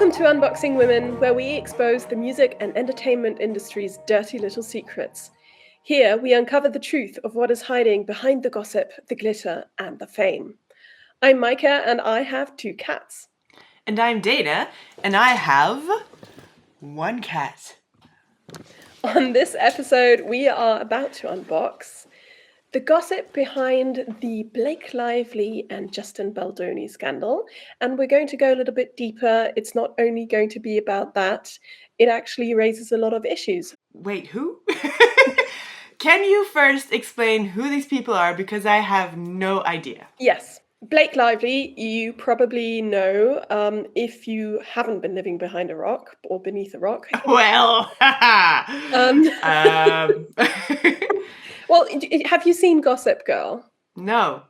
Welcome to Unboxing Women, where we expose the music and entertainment industry's dirty little secrets. Here, we uncover the truth of what is hiding behind the gossip, the glitter, and the fame. I'm Micah, and I have 2 cats. And I'm Dana, and I have 1 cat. On this episode, we are about to unbox the gossip behind the Blake Lively and Justin Baldoni scandal, and we're going to go a little bit deeper. It's not only going to be about that, it actually raises a lot of issues. Wait, who? Can you first explain who these people are, because I have no idea? Yes. Blake Lively, you probably know if you haven't been living behind a rock or beneath a rock. Well, Well, have you seen Gossip Girl? No.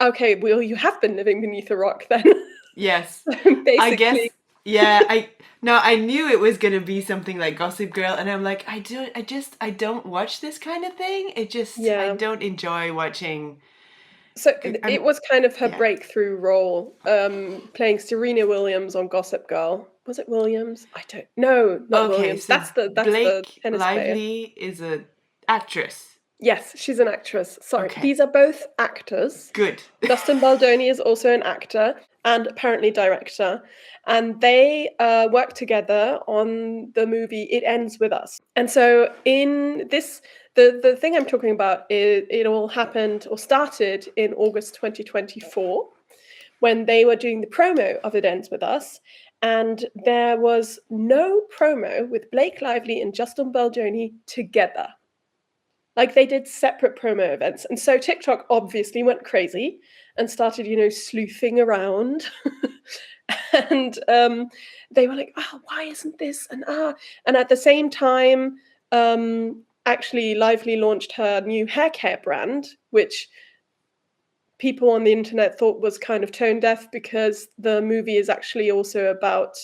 Okay, well, you have been living beneath a rock then. Yes. Basically. I guess, yeah, I knew it was gonna be something like Gossip Girl, and I'm like, I don't watch this kind of thing. I don't enjoy watching. So it was kind of her breakthrough role, playing Serena Williams on Gossip Girl. Was it Williams? I don't know. Not Williams. So that's the Blake tennis Lively player. is an actress. Yes, she's an actress. Sorry. Okay. These are both actors. Good. Justin Baldoni is also an actor and apparently director. And they work together on the movie It Ends With Us. And so in this, the thing I'm talking about, it all happened or started in August 2024 when they were doing the promo of It Ends With Us. And there was no promo with Blake Lively and Justin Baldoni together. Like, they did separate promo events. And so TikTok obviously went crazy and started, sleuthing around. And they were like, why isn't this? And at the same time, actually Lively launched her new hair care brand, which people on the internet thought was kind of tone deaf, because the movie is actually also about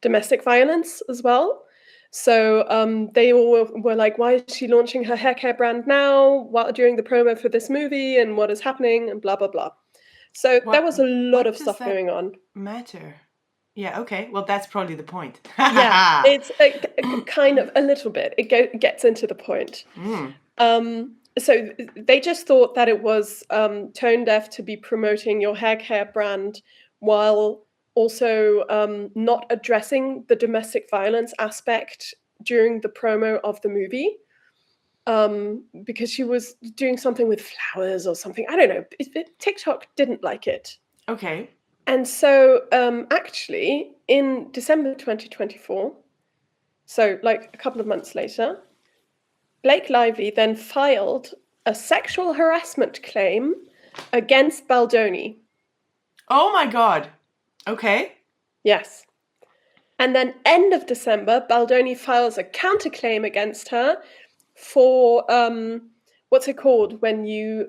domestic violence as well. So they all were like, why is she launching her hair care brand now during the promo for this movie, and what is happening, and blah, blah, blah. So there was a lot of stuff going on. Matter? Yeah, okay. Well, that's probably the point. Yeah, it's kind of a little bit. It gets into the point. So they just thought that it was tone deaf to be promoting your hair care brand while also not addressing the domestic violence aspect during the promo of the movie, because she was doing something with flowers or something. I don't know. TikTok didn't like it. Okay. And so actually in December 2024, so like a couple of months later, Blake Lively then filed a sexual harassment claim against Baldoni. Oh my God. Okay. Yes. And then end of December, Baldoni files a counterclaim against her for, what's it called when you,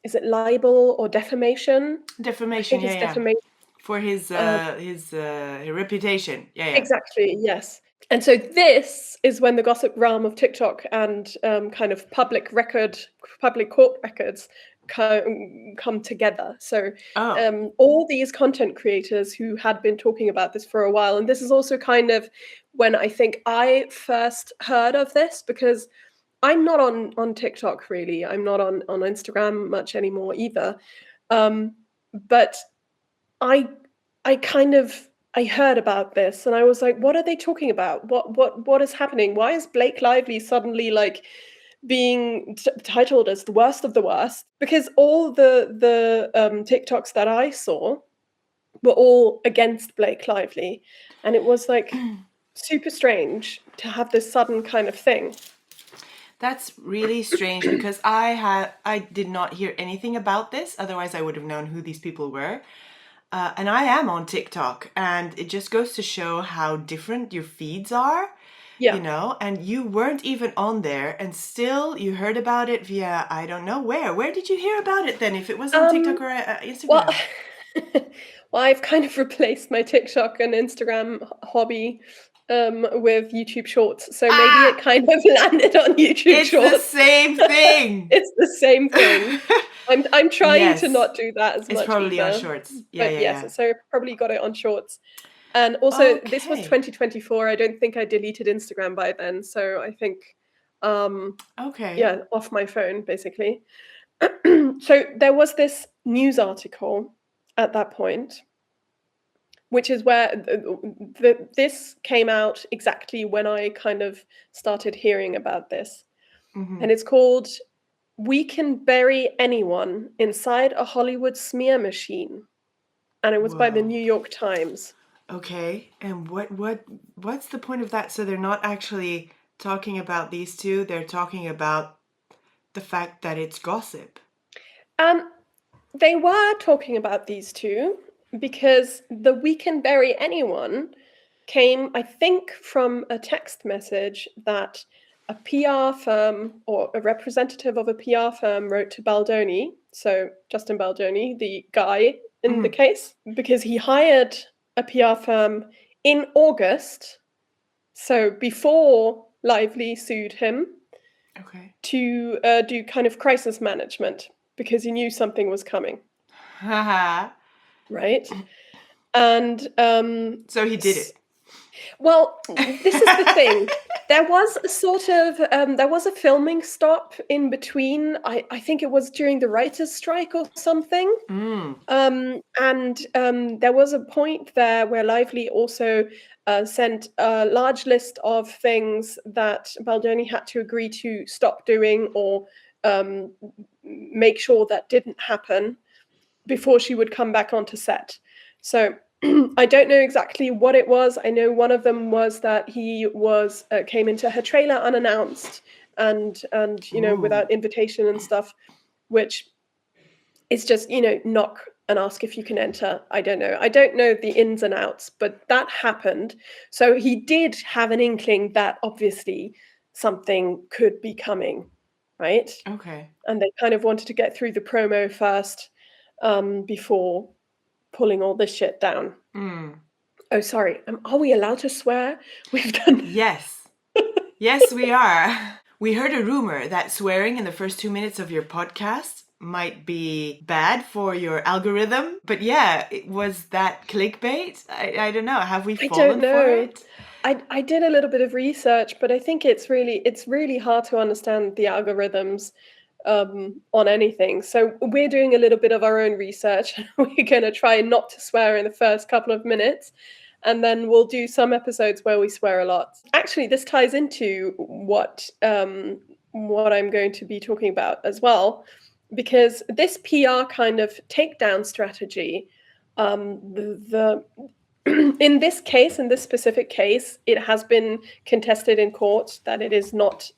is it libel or defamation? Defamation, yeah. Defamation. For his reputation. Yeah. Exactly, yes. And so this is when the gossip realm of TikTok and kind of public court records come together. So all these content creators who had been talking about this for a while, and this is also kind of when I think I first heard of this, because I'm not on TikTok really. I'm not on Instagram much anymore either. But I heard about this and I was like, what are they talking about? What is happening? Why is Blake Lively suddenly like being titled as the worst of the worst? Because all the TikToks that I saw were all against Blake Lively, and it was like super strange to have this sudden kind of thing. That's really strange, because I did not hear anything about this. Otherwise, I would have known who these people were. And I am on TikTok, and it just goes to show how different your feeds are. Yeah. And you weren't even on there, and still you heard about it via, I don't know where. Where did you hear about it then, if it was on TikTok or Instagram? Well, I've kind of replaced my TikTok and Instagram hobby with YouTube Shorts. So maybe it kind of landed on YouTube Shorts. It's the same thing. It's the same thing. I'm trying to Yes. not do that as It's much probably on either. Shorts. Yeah, But yeah, yes, yeah. so probably got it on Shorts. And also, this was Okay. 2024. I don't think I deleted Instagram by then, so I think, Okay. yeah, off my phone basically. So there was this news article at that point, which is where this came out exactly when I kind of started hearing about this. Mm-hmm. And it's called "We Can Bury Anyone Inside a Hollywood Smear Machine." And it was by the Whoa. New York Times. Okay. And what's the point of that? So they're not actually talking about these two, they're talking about the fact that it's gossip. They were talking about these two because the "We Can Bury Anyone" came, I think, from a text message that a PR firm or a representative of a PR firm wrote to Baldoni, so Justin Baldoni, the guy in the case, because he hired a PR firm in August, so before Lively sued him, Okay. to do kind of crisis management because he knew something was coming, Haha. right? And So he did it. well, this is the thing. There was a sort of there was a filming stop in between. I think it was during the writers' strike or something. And there was a point there where Lively also sent a large list of things that Baldoni had to agree to stop doing or make sure that didn't happen before she would come back onto set. So I don't know exactly what it was. I know one of them was that he was came into her trailer unannounced and without invitation and stuff, which is just knock and ask if you can enter. I don't know the ins and outs, but that happened. So he did have an inkling that obviously something could be coming, right? Okay. And they kind of wanted to get through the promo first before pulling all this shit down. Oh, sorry. Are we allowed to swear? We've done. Yes. Yes, we are. We heard a rumor that swearing in the first 2 minutes of your podcast might be bad for your algorithm. But yeah, was that clickbait? I don't know. Have we fallen for it? I did a little bit of research, but I think it's really hard to understand the algorithms on anything. So we're doing a little bit of our own research. We're going to try not to swear in the first couple of minutes, and then we'll do some episodes where we swear a lot. Actually, this ties into what I'm going to be talking about as well, because this PR kind of takedown strategy, in this case, in this specific case, it has been contested in court that it is not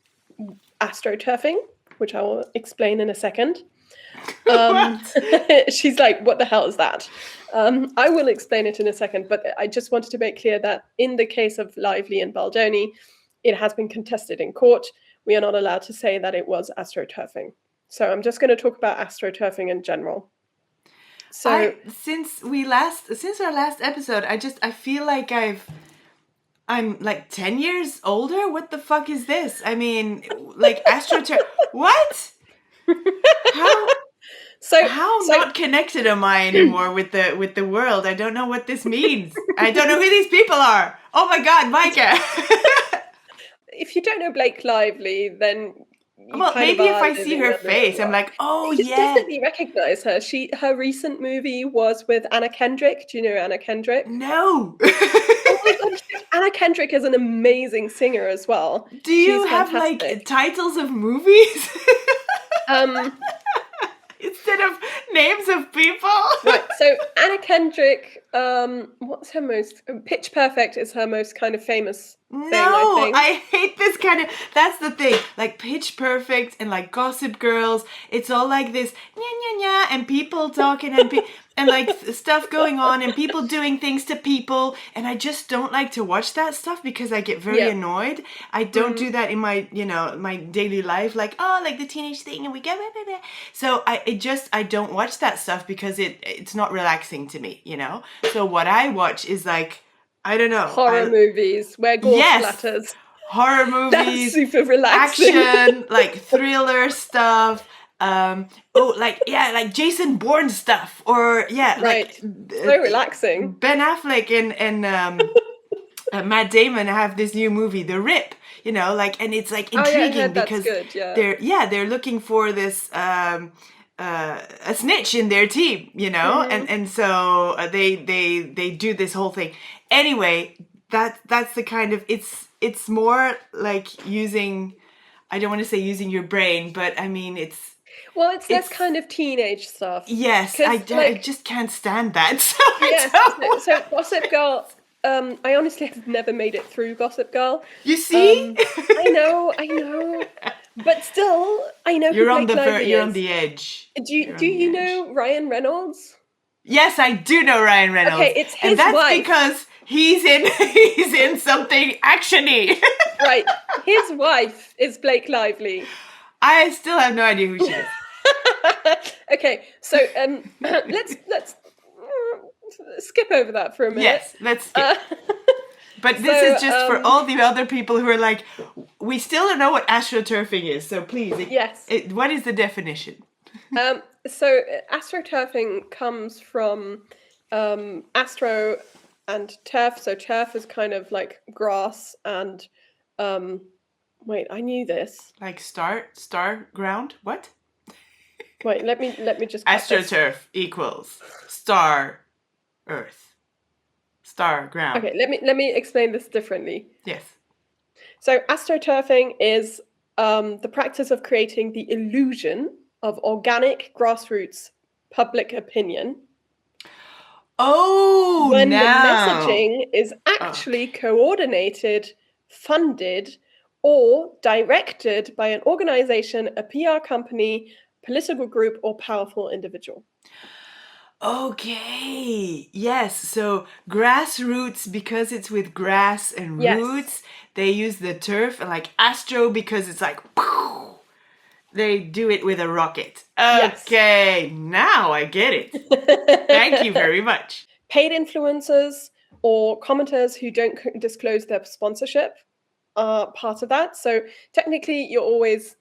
astroturfing, which I will explain in a second. She's like, what the hell is that? I will explain it in a second, but I just wanted to make clear that in the case of Lively and Baldoni, it has been contested in court. We are not allowed to say that it was astroturfing. So I'm just going to talk about astroturfing in general. So since our last episode, I feel like I'm like 10 years older. What the fuck is this? I mean, like astroturf. What? How not connected am I anymore with the world? I don't know what this means. I don't know who these people are. Oh my God, Micah. If you don't know Blake Lively, then maybe if I see her face, I'm like, oh yeah. You definitely recognize her. Her recent movie was with Anna Kendrick. Do you know Anna Kendrick? No. Oh my God, Anna Kendrick is an amazing singer as well. Do you have like titles of movies? Instead of names of people? Right, so Anna Kendrick, what's her most... Pitch Perfect is her most kind of famous thing, I think. I hate this kind of... That's the thing. Like Pitch Perfect and like Gossip Girls, it's all like this nya, and people talking and like stuff going on and people doing things to people, and I just don't like to watch that stuff because I get very annoyed. I don't do that in my, my daily life, like, like the teenage thing and we go blah, blah, blah. So I don't watch that stuff because it's not relaxing to me, So what I watch is like, I don't know, horror movies where gore splatters. Horror movies, that's super relaxing. Action, like thriller stuff. like Jason Bourne stuff, or Right. So relaxing. Ben Affleck and Matt Damon have this new movie, The Rip. And it's like Oh yeah, I intriguing heard that's because good. Yeah. they're looking for this a snitch in their team, and so they do this whole thing. Anyway, that's the kind of it's more like using. I don't want to say using your brain, but I mean it's. Well, it's this kind of teenage stuff. Yes, I just can't stand that. So Yes. So Gossip Girl. I honestly have never made it through Gossip Girl. You see? I know. But still, I know You're who on Blake Lively you're is. on the edge. Do you know Ryan Reynolds? Yes, I do know Ryan Reynolds. Okay, it's his and that's wife. because he's in something actiony. Right. His wife is Blake Lively. I still have no idea who she is. Okay, so let's skip over that for a minute. Yes, let's skip. But this is just for all the other people who are like, we still don't know what astroturfing is. So please, yes. What is the definition? So astroturfing comes from astro and turf. So turf is kind of like grass and wait, I knew this. Like star ground? What? Wait, let me just astroturf equals star earth. Star ground. Okay, let me explain this differently. Yes. So astroturfing is the practice of creating the illusion of organic grassroots public opinion. Oh, when the messaging is actually coordinated, funded, or directed by an organization, a PR company, political group, or powerful individual. Okay. Yes. So grassroots, because it's with grass and roots, they use the turf, and like astro because it's like they do it with a rocket. Okay, now I get it. Thank you very much. Paid influencers or commenters who don't disclose their sponsorship are part of that. So technically you always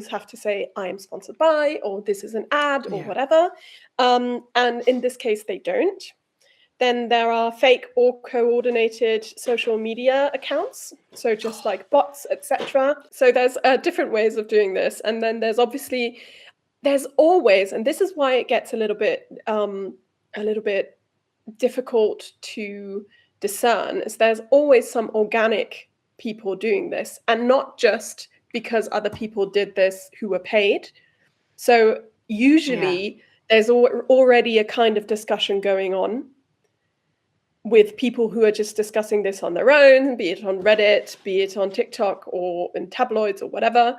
have to say I am sponsored by, or this is an ad, or whatever. And in this case they don't. Then there are fake or coordinated social media accounts, so just like bots, etc. So there's different ways of doing this, and then there's always, and this is why it gets a little bit difficult to discern, is there's always some organic people doing this, and not just because other people did this who were paid. So usually there's already a kind of discussion going on with people who are just discussing this on their own, be it on Reddit, be it on TikTok or in tabloids or whatever.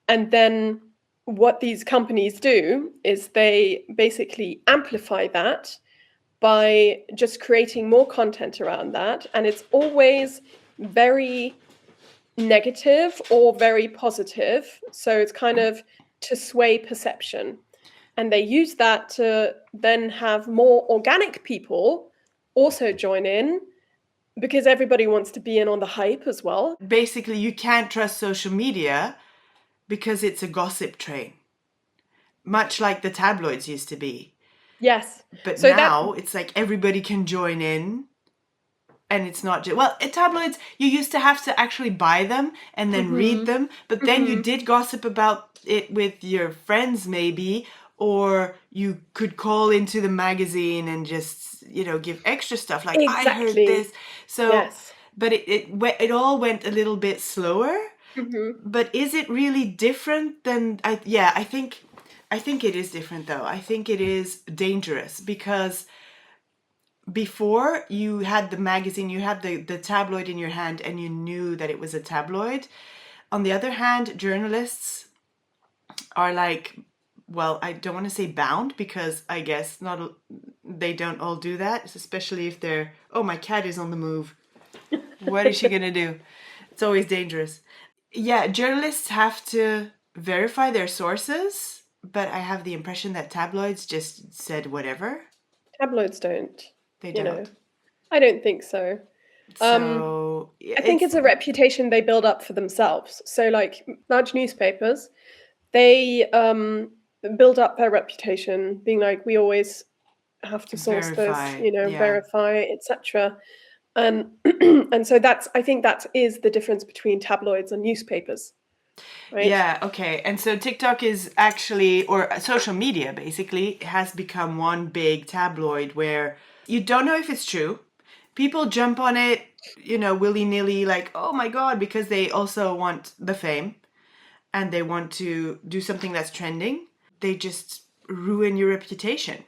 And then what these companies do is they basically amplify that by just creating more content around that. And it's always very negative or very positive. So it's kind of to sway perception. And they use that to then have more organic people also join in, because everybody wants to be in on the hype as well. Basically, you can't trust social media because it's a gossip train, much like the tabloids used to be. Yes. But so now it's like everybody can join in, and it's not just, well, at tabloids, you used to have to actually buy them and then read them, but then you did gossip about it with your friends maybe, or you could call into the magazine and just, give extra stuff like, I heard this. So, but it all went a little bit slower. But is it really different than, I think it is different though. I think it is dangerous because before you had the magazine, you had the tabloid in your hand and you knew that it was a tabloid. On the other hand, journalists are like, well, I don't want to say bound, because I guess they don't all do that, especially if they're, oh, my cat is on the move. What is she going to do? It's always dangerous. Yeah, journalists have to verify their sources, but I have the impression that tabloids just said whatever. Tabloids don't. They don't. I don't think so. So I think it's a reputation they build up for themselves. So like large newspapers, they build up their reputation, being like, we always have to source this, Verify. Yeah. verify, etc. And and so I think that is the difference between tabloids and newspapers, right? Yeah, okay. And so TikTok is actually, or social media basically, has become one big tabloid where you don't know if it's true. People jump on it, willy-nilly, like, oh my God, because they also want the fame and they want to do something that's trending. They just ruin your reputation.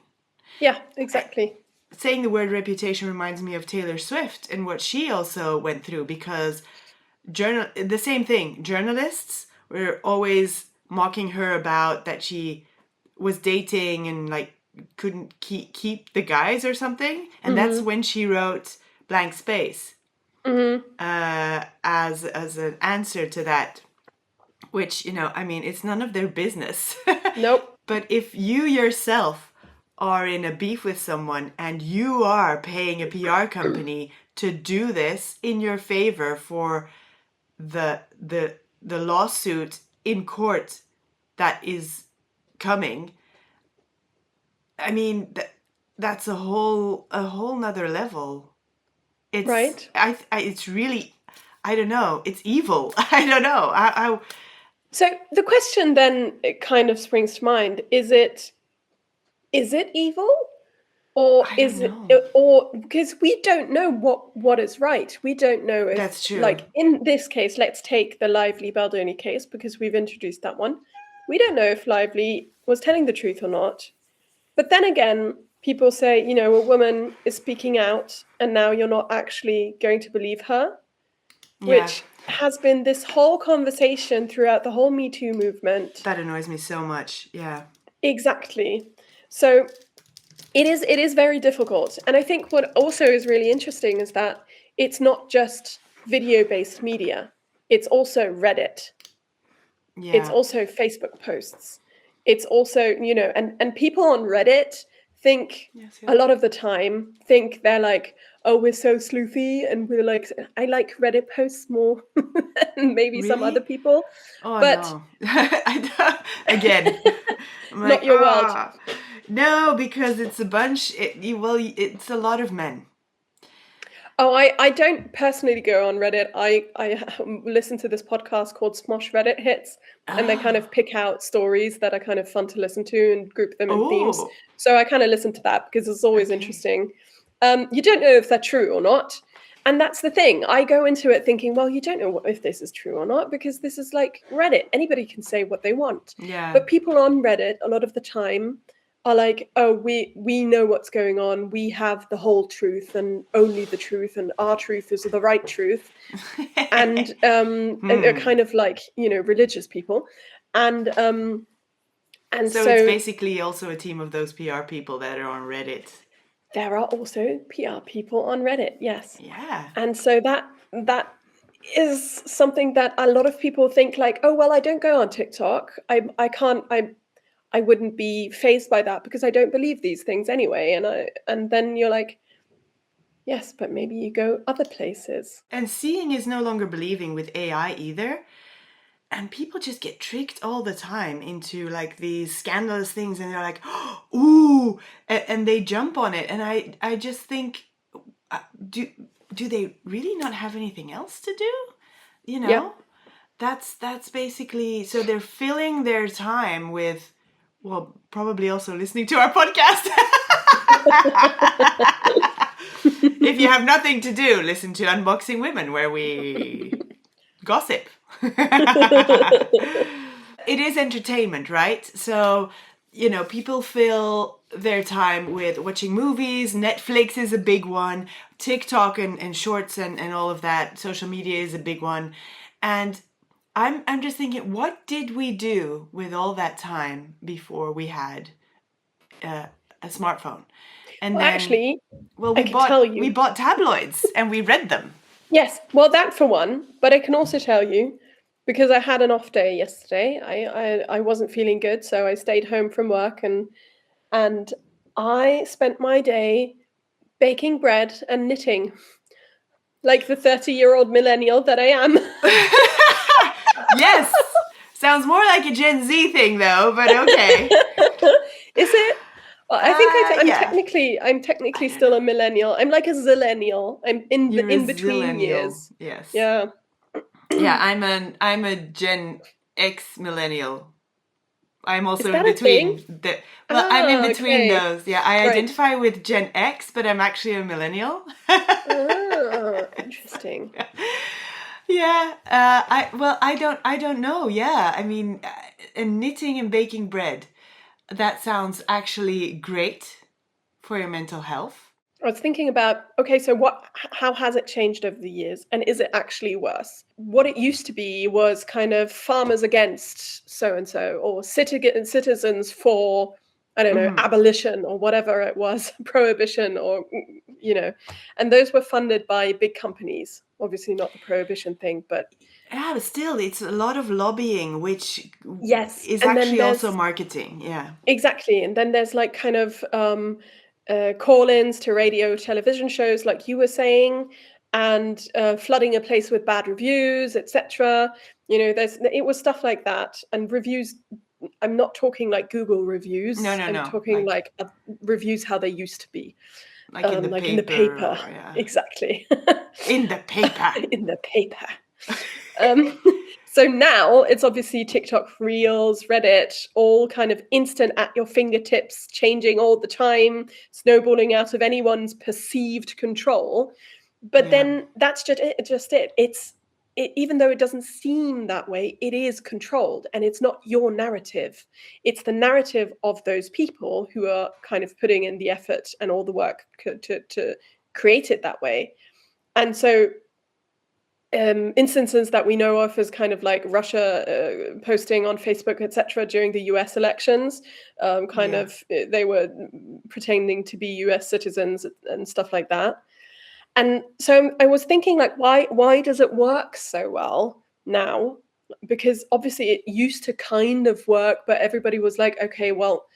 Yeah, exactly. Saying the word reputation reminds me of Taylor Swift and what she also went through, because the same thing, journalists were always mocking her about that she was dating and like couldn't keep the guys or something, and that's when she wrote Blank Space as an answer to that, which it's none of their business. Nope. But if you yourself are in a beef with someone and you are paying a PR company to do this in your favor for the lawsuit in court that is coming, I mean that's a whole nother level. It's right. It's really, I don't know, it's evil. I don't know. So the question then, it kind of springs to mind: is it evil? Or is it, or because we don't know what is right. We don't know if, that's true. Like in this case, let's take the Lively Baldoni case because we've introduced that one. We don't know if Lively was telling the truth or not. But then again, people say, a woman is speaking out and now you're not actually going to believe her, which has been this whole conversation throughout the whole Me Too movement. That annoys me so much. Yeah. Exactly. So it is very difficult. And I think what also is really interesting is that it's not just video-based media. It's also Reddit. Yeah. It's also Facebook posts. It's also, and people on Reddit think a lot of the time they're like, oh, we're so sleuthy, and we're like, I like Reddit posts more than maybe some other people. Oh, but no. I don't, again, I'm not your world. No, because it's a bunch. It's a lot of men. Oh, I don't personally go on Reddit. I listen to this podcast called Smosh Reddit Hits, and they kind of pick out stories that are kind of fun to listen to and group them in themes. So I kind of listen to that because it's always interesting. You don't know if they're true or not. And that's the thing. I go into it thinking, well, you don't know if this is true or not because this is like Reddit. Anybody can say what they want. Yeah. But people on Reddit, a lot of the time, are like, oh, we know what's going on. We have the whole truth and only the truth, and our truth is the right truth. And they're kind of like, religious people. And so it's basically also a team of those PR people that are on Reddit. There are also PR people on Reddit, yes. Yeah. And so that is something that a lot of people think like, oh, well, I don't go on TikTok. I wouldn't be fazed by that because I don't believe these things anyway. And then you're like, yes, but maybe you go other places. And seeing is no longer believing with AI either. And people just get tricked all the time into like these scandalous things, and they're like, oh, ooh, and they jump on it. And I just think, do they really not have anything else to do? Yeah. That's basically, so they're filling their time with, well, probably also listening to our podcast. If you have nothing to do, listen to Unboxing Women, where we gossip. It is entertainment, right? So, people fill their time with watching movies. Netflix is a big one. TikTok and shorts and all of that. Social media is a big one. And I'm just thinking, what did we do with all that time before we had a smartphone? And well, then, actually, we bought tabloids and we read them. Yes, well, that for one. But I can also tell you, because I had an off day yesterday, I wasn't feeling good, so I stayed home from work and I spent my day baking bread and knitting, like the 30-year-old millennial that I am. Yes. Sounds more like a Gen Z thing, though. But okay. Is it? Well, I think I'm Yeah. technically I don't still know. a millennial. I'm like a zillennial. I'm You're a in between zillennial. years. Yes. Yeah. Yeah, I'm a Gen X millennial. I'm Is also in that a thing? between I'm in between Okay. those. Yeah, I Right. identify with Gen X, but I'm actually a millennial. Interesting. Yeah, I don't know. Yeah, I mean, and knitting and baking bread. That sounds actually great for your mental health. I was thinking about, okay, so how has it changed over the years? And is it actually worse? What it used to be was kind of farmers against so and so, or citizens for, I don't know, Mhm. abolition or whatever it was, prohibition, or, and those were funded by big companies. Obviously, not the prohibition thing, but Yeah, but still, it's a lot of lobbying, which yes. is And then actually also there's marketing. Yeah. exactly. And then there's like kind of call-ins to radio, television shows, like you were saying, and flooding a place with bad reviews, etc. It was stuff like that, and reviews. I'm not talking like Google No, reviews. no, I'm no. talking like reviews how they used to be, Like in the like in the paper, paper. or yeah, Exactly. in the paper. In the paper. Um, so now it's obviously TikTok, Reels, Reddit, all kind of instant at your fingertips, changing all the time, snowballing out of anyone's perceived control. But Yeah. then that's just it. Even though it doesn't seem that way, it is controlled, and it's not your narrative. It's the narrative of those people who are kind of putting in the effort and all the work to create it that way. And so instances that we know of as kind of like Russia posting on Facebook, etc., during the US elections, Yeah. they were pretending to be US citizens and stuff like that. And so I was thinking, like, why does it work so well now? Because obviously it used to kind of work, but everybody was like, okay, well,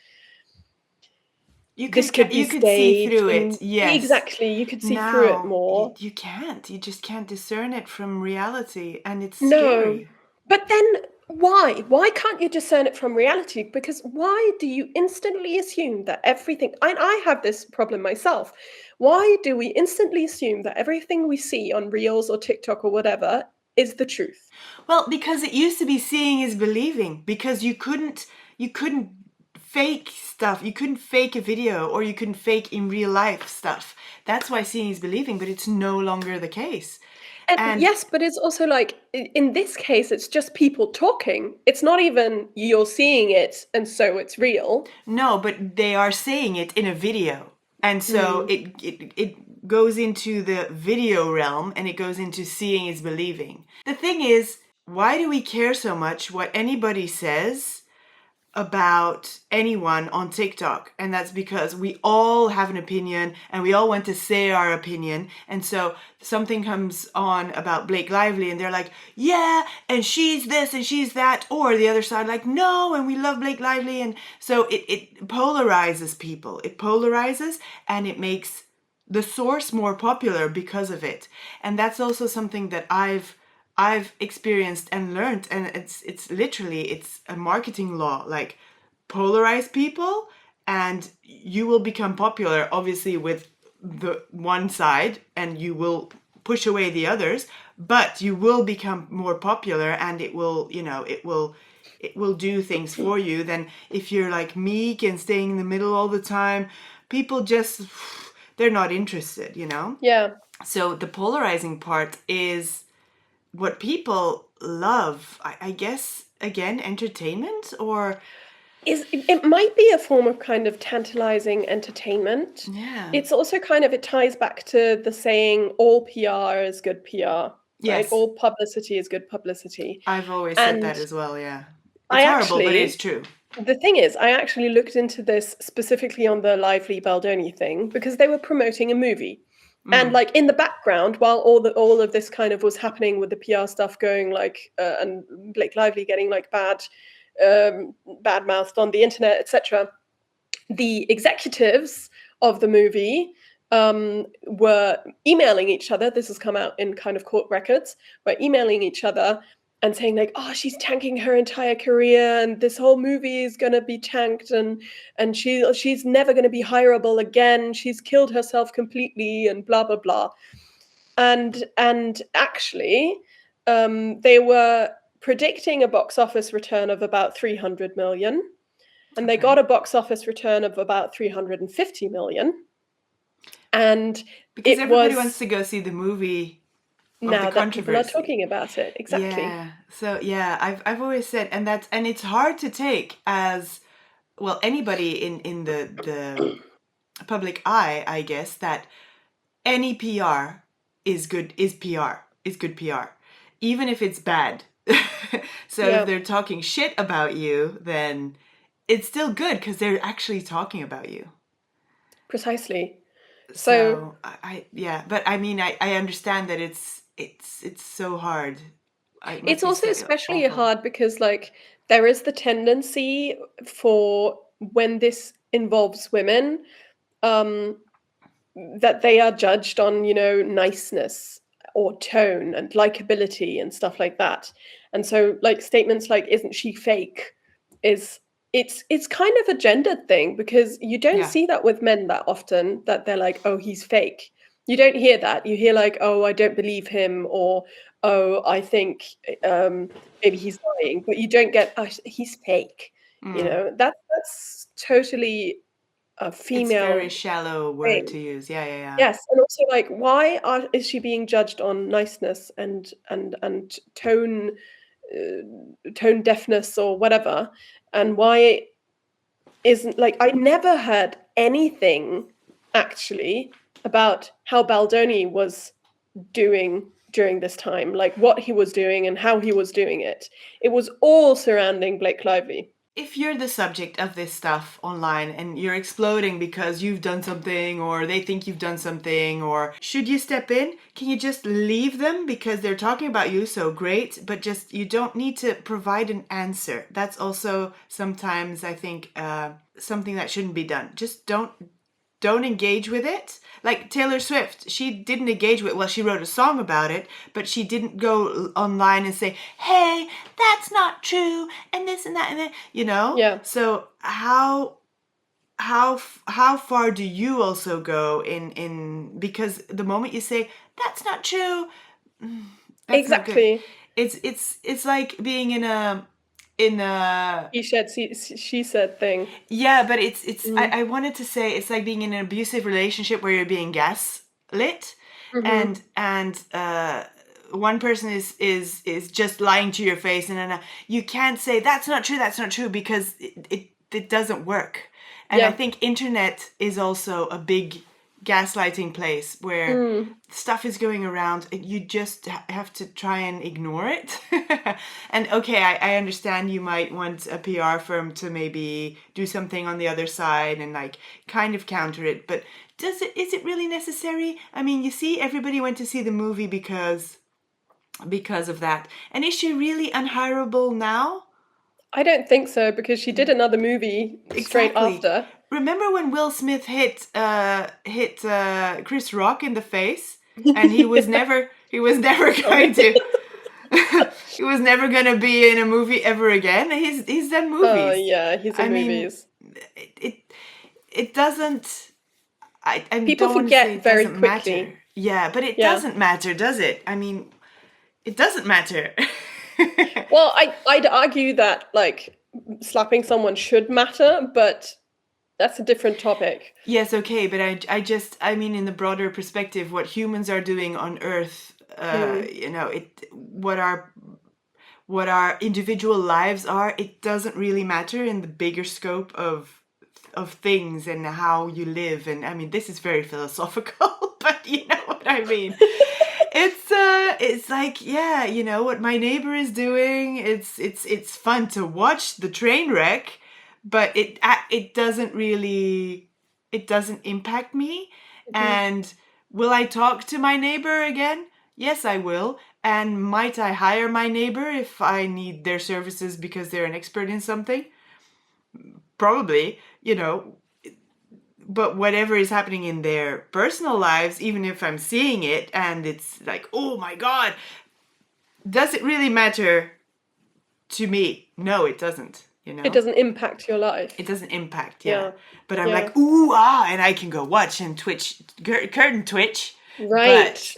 this could be You could see staged, through it. and Yes. exactly, you could see through it Now more. you can't. You just can't discern it from reality, and it's No. scary. But then why? Why can't you discern it from reality? Because why do you instantly assume that everything, I have this problem myself. Why do we instantly assume that everything we see on Reels or TikTok or whatever is the truth? Well, because it used to be seeing is believing, because you couldn't fake stuff. You couldn't fake a video, or you couldn't fake in real life stuff. That's why seeing is believing, but it's no longer the case. And And yes, but it's also like in this case, it's just people talking. It's not even you're seeing it and so it's real. no, but they are saying it in a video. And so Mm. it goes into the video realm, and it goes into seeing is believing. The thing is, why do we care so much what anybody says about anyone on TikTok? And that's because we all have an opinion, and we all want to say our opinion. And so something comes on about Blake Lively, and they're like, yeah, and she's this and she's that, or the other side like, no, and we love Blake Lively. And so it polarizes people. It polarizes, and it makes the source more popular because of it. And that's also something that I've experienced and learned, and it's literally, it's a marketing law. Like, polarize people, and you will become popular, obviously, with the one side, and you will push away the others, but you will become more popular, and it will, it will do things for you. Than if you're like meek and staying in the middle all the time, people just, they're not interested. Yeah. So the polarizing part is what people love. I guess, again, entertainment, or It might be a form of kind of tantalizing entertainment. yeah. It's also kind of, it ties back to the saying all PR is good PR, right? Yes, All publicity is good publicity. I've always said And that as well. Yeah, I it's horrible, but it's actually, true. the thing is, I actually looked into this specifically on the Lively Baldoni thing because they were promoting a movie. And Mm. like in the background, while all of this kind of was happening with the PR stuff going, like and Blake Lively getting like bad mouthed on the internet, etc., the executives of the movie were emailing each other. This has come out in kind of court records. Were emailing each other and saying like, oh, she's tanking her entire career, and this whole movie is gonna be tanked, and she's never gonna be hireable again. She's killed herself completely, and blah blah blah. And actually, they were predicting a box office return of about 300 million, and they got a box office return of about 350 million. And because it everybody was wants to go see the movie of now the that people are controversy. talking about it. Exactly. Yeah. So yeah, I've always said, and it's hard to take as well anybody in the public eye, I guess, that any PR is good is good PR, even if it's bad. So if Yeah, they're talking shit about you, then it's still good because they're actually talking about you. precisely. So So yeah, but I mean I understand that it's so hard. It must it's be also so especially awful. hard because like there is the tendency for when this involves women, um, that they are judged on, niceness or tone and likability and stuff like that. And so like statements like isn't she fake is it's kind of a gendered thing because you don't Yeah. see that with men that often that they're like, oh, he's fake. You don't hear that. You hear like, oh, I don't believe him, or oh, I think maybe he's lying, but you don't get, oh, he's fake. Mm. That's totally a It's very female shallow word thing. to use. Yeah, yeah, yeah. Yes, and also like is she being judged on niceness and tone deafness or whatever, and why isn't like I never heard anything actually about how Baldoni was doing during this time, like what he was doing and how he was doing it. It was all surrounding Blake Lively. If you're the subject of this stuff online and you're exploding because you've done something or they think you've done something, or should you step in? Can you just leave them because they're talking about you so great, but just you don't need to provide an answer. That's also sometimes I think something that shouldn't be done. Just don't engage with it. Like Taylor Swift, she didn't engage with, well, she wrote a song about it, but she didn't go online and say, hey, that's not true, and this and that and that, Yeah, So how far do you also go in because the moment you say that's not true, that's not good. exactly. It's like being in a She said thing. yeah, but it's Mm. I wanted to say it's like being in an abusive relationship where you're being gaslit, Hmm. and one person is just lying to your face, and then you can't say that's not true because it doesn't work. And I Yeah. think internet is also a big gaslighting place where Mm. stuff is going around and you just have to try and ignore it. And okay, I understand you might want a PR firm to maybe do something on the other side and like kind of counter it, but is it really necessary? I mean, you see everybody went to see the movie because of that. And is she really unhireable now? I don't think so because she did another movie straight Exactly. after. Remember when Will Smith hit Chris Rock in the face, and he was never going Sorry. to he was never going to be in a movie ever again. He's done Oh movies. yeah, he's I in mean, movies. it doesn't. I People don't want to say forget it very doesn't matter. quickly. Yeah, but it Yeah. doesn't matter, does it? I mean, it doesn't matter. Well, I'd argue that like slapping someone should matter, but that's a different topic. Yes, okay, but I mean, in the broader perspective, what humans are doing on Earth, Mm. what our individual lives are, it doesn't really matter in the bigger scope of things and how you live. And I mean, this is very philosophical, but you know what I mean. It's like, yeah, what my neighbor is doing. It's fun to watch the train wreck, but it doesn't impact me. Mhm. And will I talk to my neighbor again? Yes, I will. And might I hire my neighbor if I need their services because they're an expert in something? Probably, but whatever is happening in their personal lives, even if I'm seeing it and it's like, oh my God, does it really matter to me, no, it doesn't, It doesn't impact your life. It doesn't impact, Yeah. But I'm Yeah. like, ooh, and I can go watch and Twitch, curtain Twitch. Right.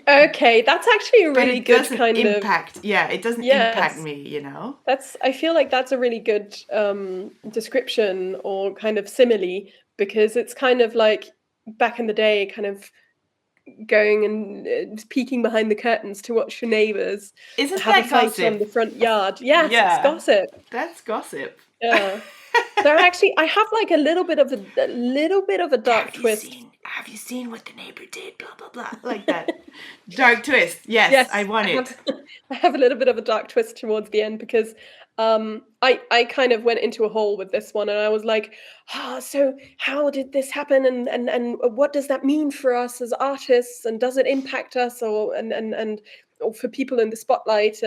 Okay, that's actually a But really it good doesn't kind of... impact, it doesn't impact Yes. me, I feel like that's a really good description or kind of simile, because it's kind of like back in the day, kind of going and peeking behind the curtains to watch your neighbours Isn't have a that fight gossip? on the front yard. Yes, it's Yeah. gossip. That's gossip. Yeah. So actually, I have like a little bit of a dark twist. Have you seen what the neighbor did? Blah blah blah, like that. Dark twist. Yes, Yes, I want it. I have a little bit of a dark twist towards the end, because I kind of went into a hole with this one, and I was like, so how did this happen, and what does that mean for us as artists, and does it impact us, or or for people in the spotlight,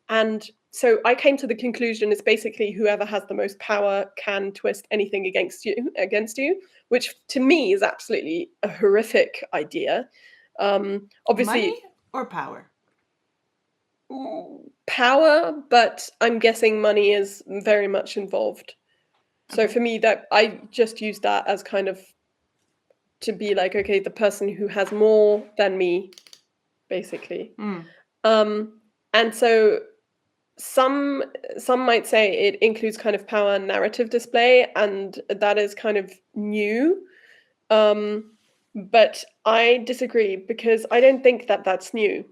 and so I came to the conclusion it's basically whoever has the most power can twist anything against you, which to me is absolutely a horrific idea. Obviously, Money or power? power, but I'm guessing money is very much involved. So Okay. for me, that I just use that as kind of to be like, okay, the person who has more than me, basically. And so some might say it includes kind of power and narrative display, and that is kind of new. But I disagree, because I don't think that that's new.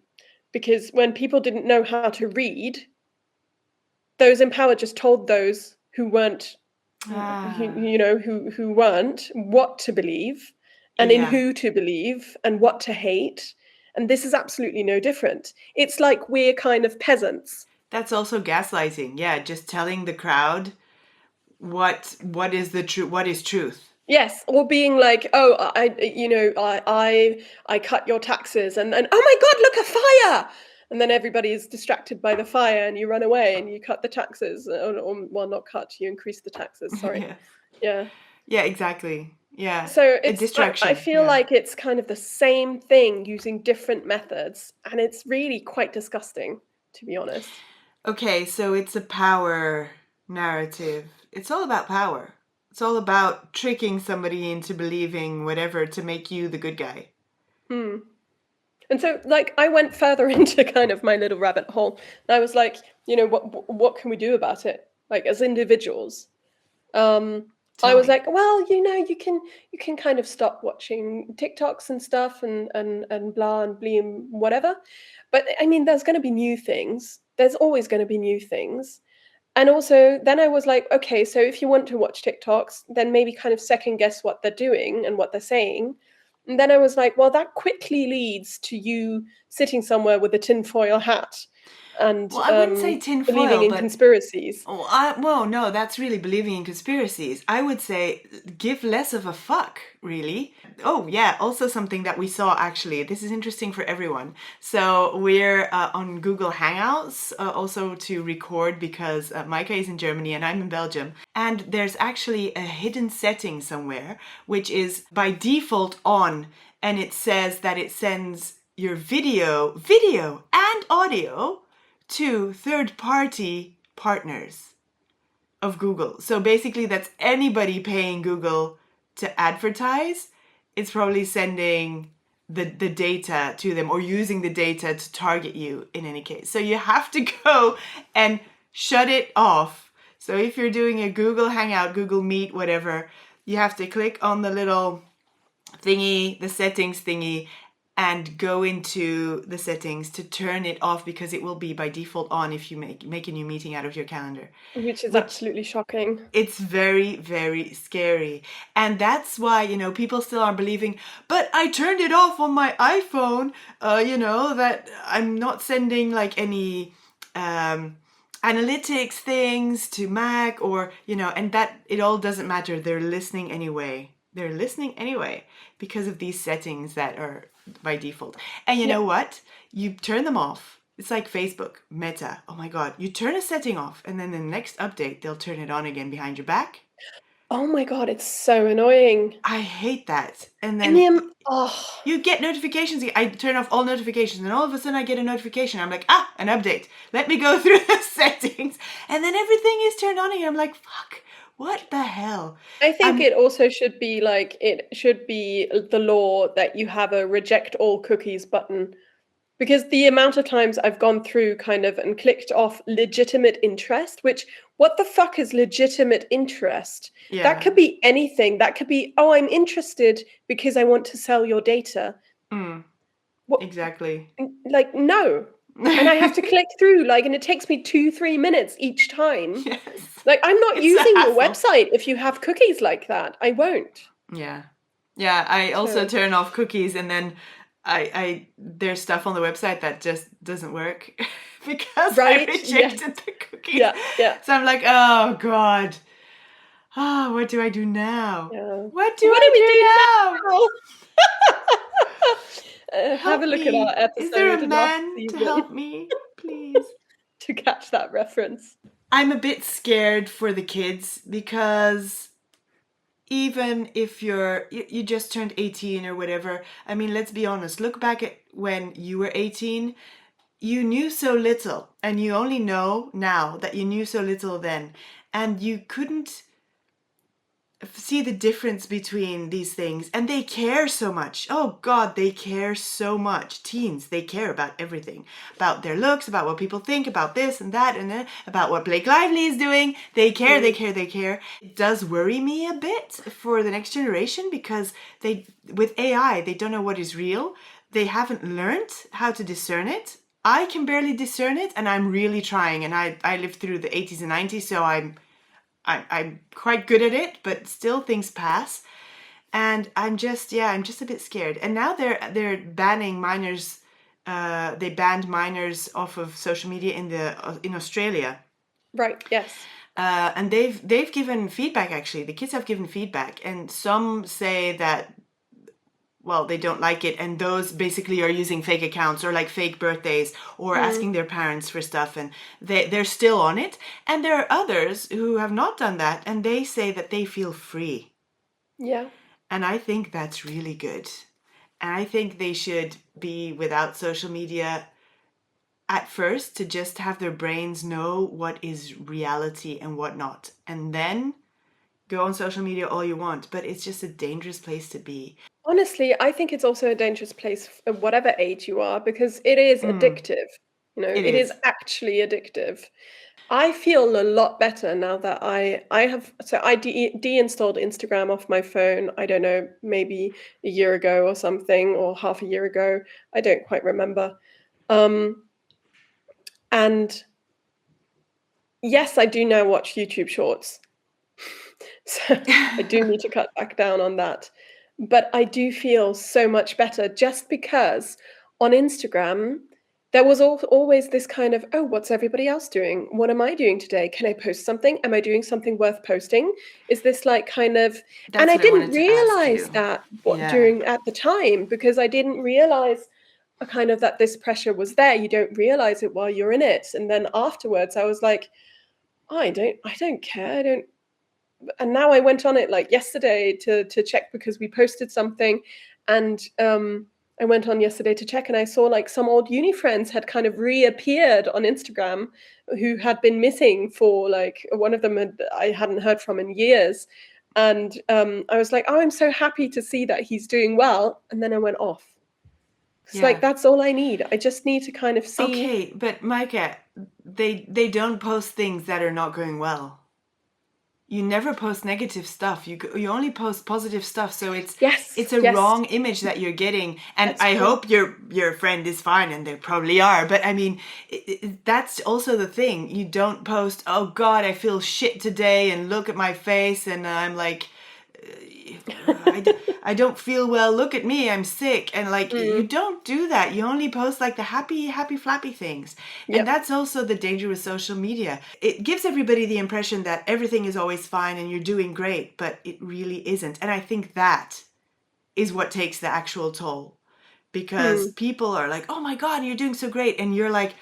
Because when people didn't know how to read, those in power just told those who weren't, who weren't, what to believe, and in who to believe, and what to hate. And this is absolutely no different. It's like we're kind of peasants. That's also gaslighting. Yeah, just telling the crowd what is the truth, what is truth. Yes, or being like, oh, I cut your taxes, and oh my God, look, a fire! And then everybody is distracted by the fire, and you run away and you cut the taxes, or well, not cut, you increase the taxes. Sorry. Yes. Yeah. Yeah, exactly. Yeah. So A it's distraction. I feel like it's kind of the same thing using different methods, and it's really quite disgusting, to be honest. Okay, so it's a power narrative. It's all about power. It's all about tricking somebody into believing whatever to make you the good guy. And so, like, I went further into kind of my little rabbit hole, and I was like, what can we do about it? Like, as individuals, I was like, well, you can kind of stop watching TikToks and stuff, and blah and bleem, whatever. But I mean, there's going to be new things. There's always going to be new things. And also, then I was like, okay, so if you want to watch TikToks, then maybe kind of second guess what they're doing and what they're saying. And then I was like, well, that quickly leads to you sitting somewhere with a tinfoil hat and Well, I wouldn't say tinfoil, believing in but conspiracies. well, no, that's really believing in conspiracies. I would say give less of a fuck, really. Oh, yeah, also something that we saw, actually. This is interesting for everyone. So we're on Google Hangouts also to record, because Micah is in Germany and I'm in Belgium. And there's actually a hidden setting somewhere, which is by default on, and it says that it sends your video and audio to third-party partners of Google. So basically that's anybody paying Google to advertise. It's probably sending the data to them, or using the data to target you in any case. So you have to go and shut it off. So if you're doing a Google Hangout, Google Meet, whatever, you have to click on the little thingy, the settings thingy, and go into the settings to turn it off, because it will be by default on if you make a new meeting out of your calendar. Which is absolutely shocking. It's very, very scary. And that's why, people still are believing, but I turned it off on my iPhone, that I'm not sending like any analytics things to Mac, or, and that it all doesn't matter. They're listening anyway. Because of these settings that are by default. And you know what? You turn them off. It's like Facebook, Meta. Oh my God. You turn a setting off, and then the next update, they'll turn it on again behind your back. Oh my God, it's so annoying. I hate that. And And then oh, you get notifications. I turn off all notifications, and all of a sudden I get a notification. I'm like, ah, an update. Let me go through the settings. And then everything is turned on again. I'm like, fuck, what the hell? I think I'm, it also should be like, it should be the law that you have a reject all cookies button. Because the amount of times I've gone through kind of and clicked off legitimate interest, which what the fuck is legitimate interest? That yeah, could be anything. That could be, oh, I'm interested because I want to sell your data. mm, What, exactly. like, no. And I have to click through, like, and it takes me 2-3 minutes each time. Yes. Like, I'm not It's a using your hassle. website if you have cookies like that. I won't. Yeah. Yeah, I also So, turn off cookies, and then there's stuff on the website that just doesn't work because I right? Yeah. rejected the cookies. Yeah. Yeah. So I'm like, oh God. Oh, what do I do now? Yeah. What do What do we do I do now? now? Have a Help look at our me. Is there a episode last man to season help me? Please. to catch that reference. I'm a bit scared for the kids because even if you just turned 18 or whatever, I mean, let's be honest, look back at when you were 18, you knew so little, and you only know now that you knew so little then, and you couldn't see the difference between these things, and they care so much. Oh God, they care so much. Teens, they care about everything, about their looks, about what people think, about this and that, and about what Blake Lively is doing. They care, they care, they care. It does worry me a bit for the next generation because with AI, they don't know what is real. They haven't learned how to discern it. I can barely discern it, and I'm really trying. And I lived through the 80s and 90s, so I'm quite good at it, but still things pass. And I'm just a bit scared. And now they're banning minors. They banned minors off of social media in Australia. Right. Yes. And they've given feedback. Actually, the kids have given feedback, and some say that, well, they don't like it, and those basically are using fake accounts or like fake birthdays or asking their parents for stuff, and they're still on it. And there are others who have not done that, and they say that they feel free. Yeah. And I think that's really good. And I think they should be without social media at first to just have their brains know what is reality and what not. And then go on social media all you want, but it's just a dangerous place to be. Honestly, I think it's also a dangerous place at whatever age you are because it is addictive. You know, It it is is. actually addictive. I feel a lot better now that I deinstalled Instagram off my phone. I don't know, maybe a year ago or something, or half a year ago. I don't quite remember. Um, and yes, I do now watch YouTube Shorts. So I do need to cut back down on that. But I do feel so much better just because on Instagram, there was always this kind of, oh, what's everybody else doing? What am I doing today? Can I post something? Am I doing something worth posting? Is this like kind of, and That's I what I didn't wanted to ask realize you. that Yeah. during at the time because I didn't realize a kind of that this pressure was there. You don't realize it while you're in it. And then afterwards, I was like, oh, I don't care. I don't and now I went on it like yesterday to check because we posted something, and I went on yesterday to check, and I saw like some old uni friends had kind of reappeared on Instagram, who had been missing for like one of them I hadn't heard from in years, and I was like, oh, I'm so happy to see that he's doing well, and then I went off. It's like Yeah. that's all I need. I just need to kind of see. Okay, but Micah, they don't post things that are not going well. You never post negative stuff. You only post positive stuff. So Yes, it's a yes, wrong image that you're getting. And that's I true. hope your friend is fine, and they probably are. But I mean, that's also the thing. You don't post, oh God, I feel shit today, and look at my face, and I'm like, I don't feel well. Look at me, I'm sick. And like, you Mm, don't do that. You only post like the happy, happy, flappy things. And yep. that's also the danger with social media. It gives everybody the impression that everything is always fine and you're doing great, but it really isn't. And I think that is what takes the actual toll because Mm. people are like, oh my God, you're doing so great. And you're like,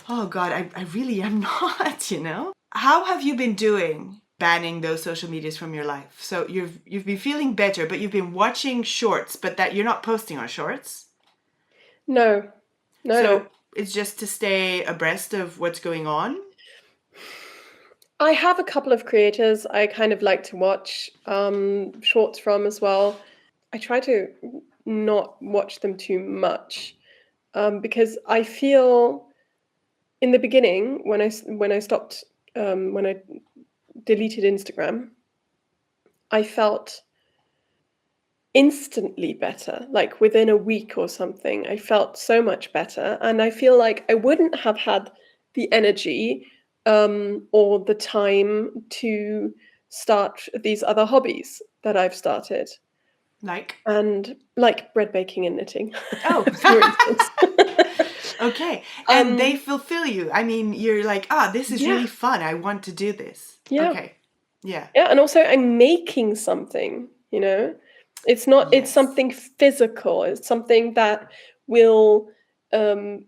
oh God, I really am not, you know? How have you been doing banning those social medias from your life. So you've been feeling better, but you've been watching shorts, but that you're not posting on shorts. No. So it's just to stay abreast of what's going on. I have a couple of creators I kind of like to watch shorts from as well. I try to not watch them too much because I feel in the beginning when I stopped when I deleted Instagram, I felt instantly better. Like within a week or something, I felt so much better, and I feel like I wouldn't have had the energy or the time to start these other hobbies that I've started. And like bread baking and knitting. Oh, for instance. Okay. And they fulfill you. I mean, you're like, this is really fun. I want to do this. Yeah. Okay. Yeah. Yeah. And also I'm making something, you know? It's not, it's something physical. It's something that will,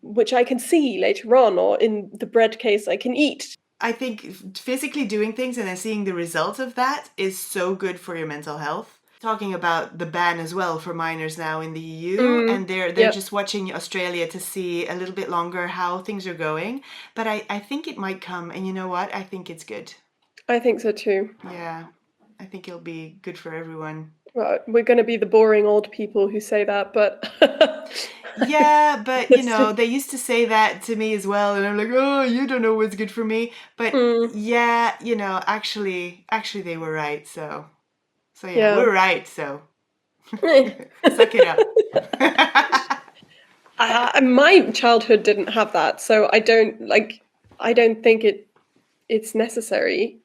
which I can see later on, or in the bread case I can eat. I think physically doing things and then seeing the result of that is so good for your mental health. Talking about the ban as well for minors now in the EU, and they're just watching Australia to see a little bit longer how things are going. But I think it might come, and you know what? I think it's good. I think so too. Yeah, I think it'll be good for everyone. Well, we're going to be the boring old people who say that, but... Yeah, but you know, they used to say that to me as well, and I'm like, oh, you don't know what's good for me. But yeah, you know, actually they were right, so yeah, we're right, so suck it up. My childhood didn't have that, so I don't think it's necessary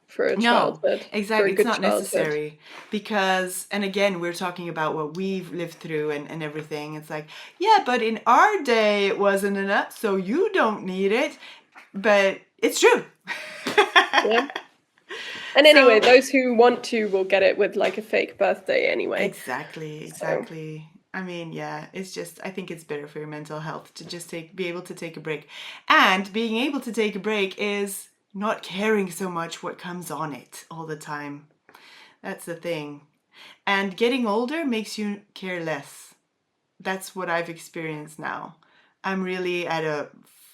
for a childhood. No, exactly, it's not necessary, because, and again, we're talking about what we've lived through and everything. It's like, yeah, but in our day it wasn't enough, so you don't need it. But it's true. Yeah. And anyway, those who want to will get it with like a fake birthday anyway. Exactly. I mean, yeah, it's just, I think it's better for your mental health to just be able to take a break. And being able to take a break is not caring so much what comes on it all the time. That's the thing. And getting older makes you care less. That's what I've experienced now. I'm really at a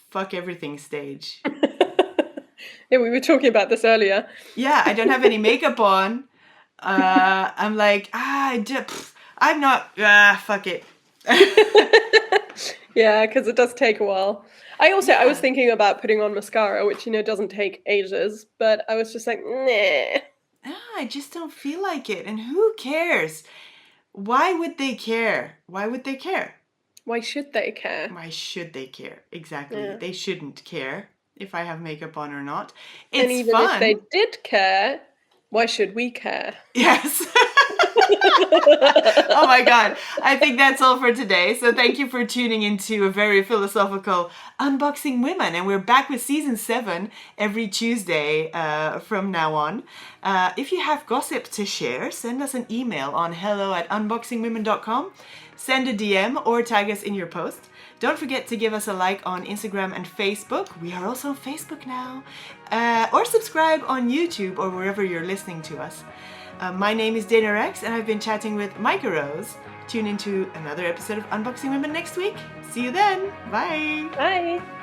fuck everything stage. Yeah, we were talking about this earlier. Yeah, I don't have any makeup on. I'm like, I'm not, fuck it. Yeah, because it does take a while. I was thinking about putting on mascara, which, you know, doesn't take ages, but I was just like, nah. I just don't feel like it. And who cares? Why would they care? Why would they care? Why should they care? Why should they care? Exactly. Yeah. They shouldn't care if I have makeup on or not. It's and even fun. If they did care, why should we care? Yes. Oh my God. I think that's all for today. So thank you for tuning into a very philosophical Unboxing Women. And we're back with season 7 every Tuesday from now on. If you have gossip to share, send us an email on hello@unboxingwomen.com. Send a DM or tag us in your post. Don't forget to give us a like on Instagram and Facebook. We are also on Facebook now. Or subscribe on YouTube or wherever you're listening to us. My name is Dana Rex, and I've been chatting with Micah Rose. Tune into another episode of Unboxing Women next week. See you then. Bye. Bye.